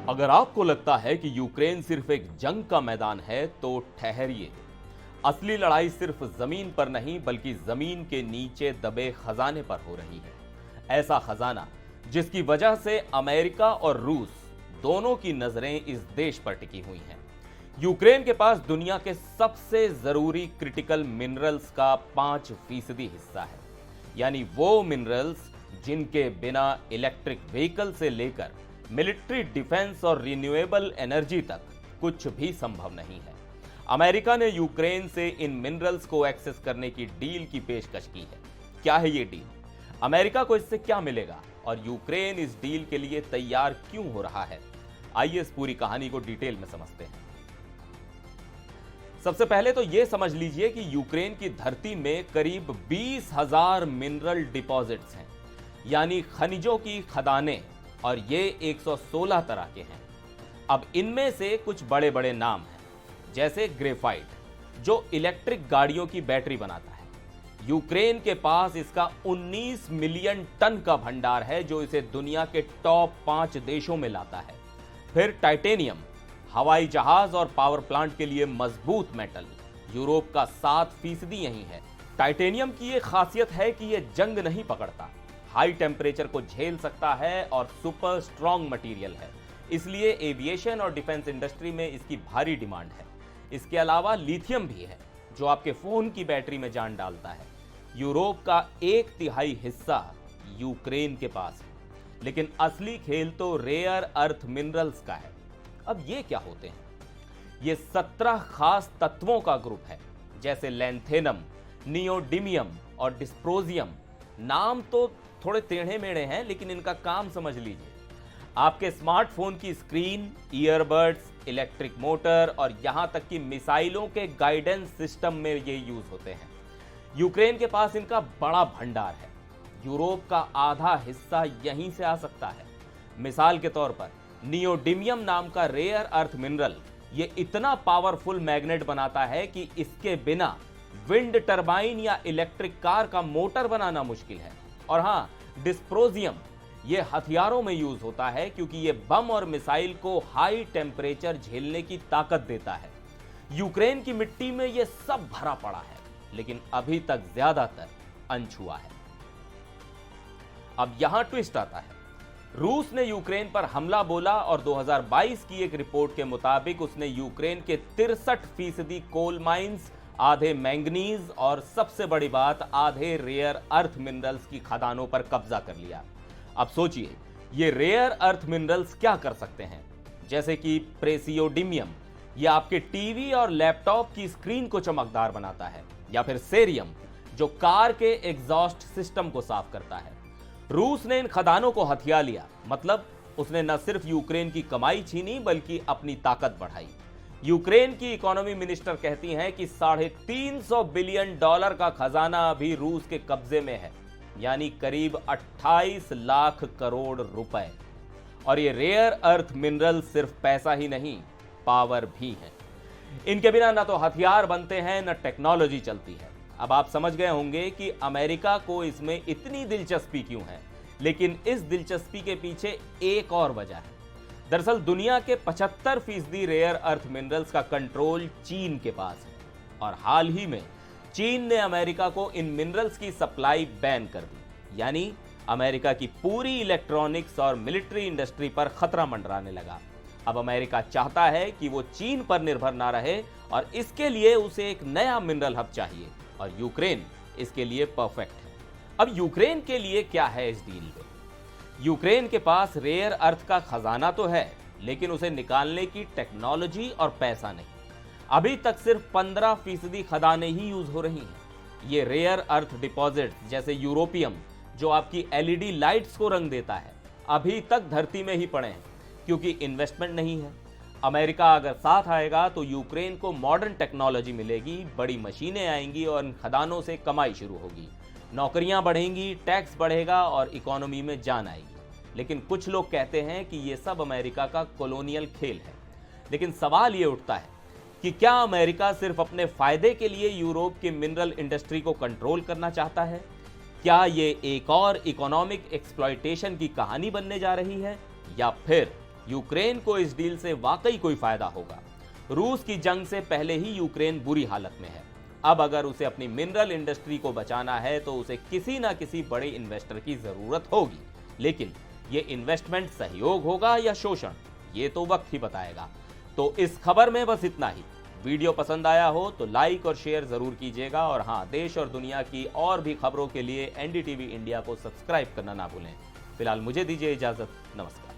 अगर आपको लगता है कि यूक्रेन सिर्फ एक जंग का मैदान है तो ठहरिए। असली लड़ाई सिर्फ जमीन पर नहीं बल्कि जमीन के नीचे दबे खजाने पर हो रही है। ऐसा खजाना जिसकी वजह से अमेरिका और रूस दोनों की नजरें इस देश पर टिकी हुई हैं। यूक्रेन के पास दुनिया के सबसे जरूरी क्रिटिकल मिनरल्स का 5% हिस्सा है, यानी वो मिनरल्स जिनके बिना इलेक्ट्रिक व्हीकल से लेकर मिलिट्री डिफेंस और रिन्यूएबल एनर्जी तक कुछ भी संभव नहीं है। अमेरिका ने यूक्रेन से इन मिनरल्स को एक्सेस करने की डील की पेशकश की है। क्या है ये डील? अमेरिका को इससे क्या मिलेगा और यूक्रेन इस डील के लिए तैयार क्यों हो रहा है? आइए इस पूरी कहानी को डिटेल में समझते हैं। सबसे पहले तो यह समझ लीजिए कि यूक्रेन की धरती में करीब 20,000 मिनरल डिपॉजिट्स हैं, यानी खनिजों की खदानें, और ये 116 तरह के हैं। अब इनमें से कुछ बड़े बड़े नाम हैं, जैसे ग्रेफाइट जो इलेक्ट्रिक गाड़ियों की बैटरी बनाता है। यूक्रेन के पास इसका 19 मिलियन टन का भंडार है जो इसे दुनिया के टॉप 5 देशों में लाता है। फिर टाइटेनियम, हवाई जहाज और पावर प्लांट के लिए मजबूत मेटल, यूरोप का 7% यही है। टाइटेनियम की यह खासियत है कि यह जंग नहीं पकड़ता, हाई टेम्परेचर को झेल सकता है और सुपर स्ट्रॉन्ग मटेरियल है, इसलिए एविएशन और डिफेंस इंडस्ट्री में इसकी भारी डिमांड है। इसके अलावा लिथियम भी है जो आपके फोन की बैटरी में जान डालता है। यूरोप का 1/3 हिस्सा यूक्रेन के पास है। लेकिन असली खेल तो रेयर अर्थ मिनरल्स का है। अब ये क्या होते हैं? ये 17 खास तत्वों का ग्रुप है, जैसे लैंथेनम, नियोडिमियम और डिस्प्रोजियम। नाम तो थोड़े टेढ़े मेढ़े हैं, लेकिन इनका काम समझ लीजिए। आपके स्मार्टफोन की स्क्रीन, ईयरबड्स, इलेक्ट्रिक मोटर और यहां तक कि मिसाइलों के गाइडेंस सिस्टम में ये यूज होते हैं। यूक्रेन के पास इनका बड़ा भंडार है। यूरोप का आधा हिस्सा यहीं से आ सकता है। मिसाल के तौर पर नियोडिमियम नाम का रेयर अर्थ मिनरल ये इतना पावरफुल मैग्नेट बनाता है कि इसके बिना विंड टरबाइन या इलेक्ट्रिक कार का मोटर बनाना मुश्किल है। और हां, डिस्प्रोजियम ये हथियारों में यूज होता है क्योंकि ये बम और मिसाइल को हाई टेम्परेचर झेलने की ताकत देता है। यूक्रेन की मिट्टी में ये सब भरा पड़ा है, लेकिन अभी तक ज्यादातर अनछुआ है। अब यहां ट्विस्ट आता है। रूस ने यूक्रेन पर हमला बोला और 2022 की एक रिपोर्ट के मुताबिक उसने यूक्रेन के 63% कोल माइंस, आधे मैंगनीज और सबसे बड़ी बात आधे रेयर अर्थ मिनरल्स की खदानों पर कब्जा कर लिया। अब सोचिए, ये रेयर अर्थ मिनरल्स क्या कर सकते हैं? जैसे कि प्रेसियोडिमियम, ये आपके टीवी और लैपटॉप की स्क्रीन को चमकदार बनाता है, या फिर सेरियम जो कार के एग्जॉस्ट सिस्टम को साफ करता है। रूस ने इन खदानों को हथिया लिया, मतलब उसने न सिर्फ यूक्रेन की कमाई छीनी बल्कि अपनी ताकत बढ़ाई। यूक्रेन की इकोनॉमी मिनिस्टर कहती हैं कि $350 बिलियन का खजाना अभी रूस के कब्जे में है, यानी करीब 28 लाख करोड़ रुपए। और ये रेयर अर्थ मिनरल सिर्फ पैसा ही नहीं, पावर भी है। इनके बिना न तो हथियार बनते हैं न टेक्नोलॉजी चलती है। अब आप समझ गए होंगे कि अमेरिका को इसमें इतनी दिलचस्पी क्यों है, लेकिन इस दिलचस्पी के पीछे एक और वजह है। दरअसल दुनिया के 75% रेयर अर्थ मिनरल्स का कंट्रोल चीन के पास है, और हाल ही में चीन ने अमेरिका को इन मिनरल्स की सप्लाई बैन कर दी, यानी अमेरिका की पूरी इलेक्ट्रॉनिक्स और मिलिट्री इंडस्ट्री पर खतरा मंडराने लगा। अब अमेरिका चाहता है कि वो चीन पर निर्भर ना रहे और इसके लिए उसे एक नया मिनरल हब चाहिए, और यूक्रेन इसके लिए परफेक्ट है। अब यूक्रेन के लिए क्या है इस डील में? यूक्रेन के पास रेयर अर्थ का खजाना तो है, लेकिन उसे निकालने की टेक्नोलॉजी और पैसा नहीं। अभी तक सिर्फ 15% खदानें ही यूज हो रही हैं। ये रेयर अर्थ डिपॉजिट जैसे यूरोपियम जो आपकी एलईडी लाइट्स को रंग देता है, अभी तक धरती में ही पड़े हैं क्योंकि इन्वेस्टमेंट नहीं है। अमेरिका अगर साथ आएगा तो यूक्रेन को मॉडर्न टेक्नोलॉजी मिलेगी, बड़ी मशीनें आएंगी और इन खदानों से कमाई शुरू होगी, नौकरियां बढ़ेंगी, टैक्स बढ़ेगा और इकोनॉमी में जान आएगी। लेकिन कुछ लोग कहते हैं कि यह सब अमेरिका का कॉलोनियल खेल है। लेकिन सवाल यह उठता है कि क्या अमेरिका सिर्फ अपने फायदे के लिए यूरोप की मिनरल इंडस्ट्री को कंट्रोल करना चाहता है? क्या ये एक और इकोनॉमिक एक्सप्लॉयटेशन की कहानी बनने जा रही है, या फिर यूक्रेन को इस डील से वाकई कोई फायदा होगा। रूस की जंग से पहले ही यूक्रेन बुरी हालत में है। अब अगर उसे अपनी मिनरल इंडस्ट्री को बचाना है तो उसे किसी ना किसी बड़े इन्वेस्टर की जरूरत होगी, लेकिन ये इन्वेस्टमेंट सहयोग होगा या शोषण, ये तो वक्त ही बताएगा। तो इस खबर में बस इतना ही। वीडियो पसंद आया हो तो लाइक और शेयर जरूर कीजिएगा, और हाँ, देश और दुनिया की और भी खबरों के लिए एनडीटीवी इंडिया को सब्सक्राइब करना ना भूलें। फिलहाल मुझे दीजिए इजाजत, नमस्कार।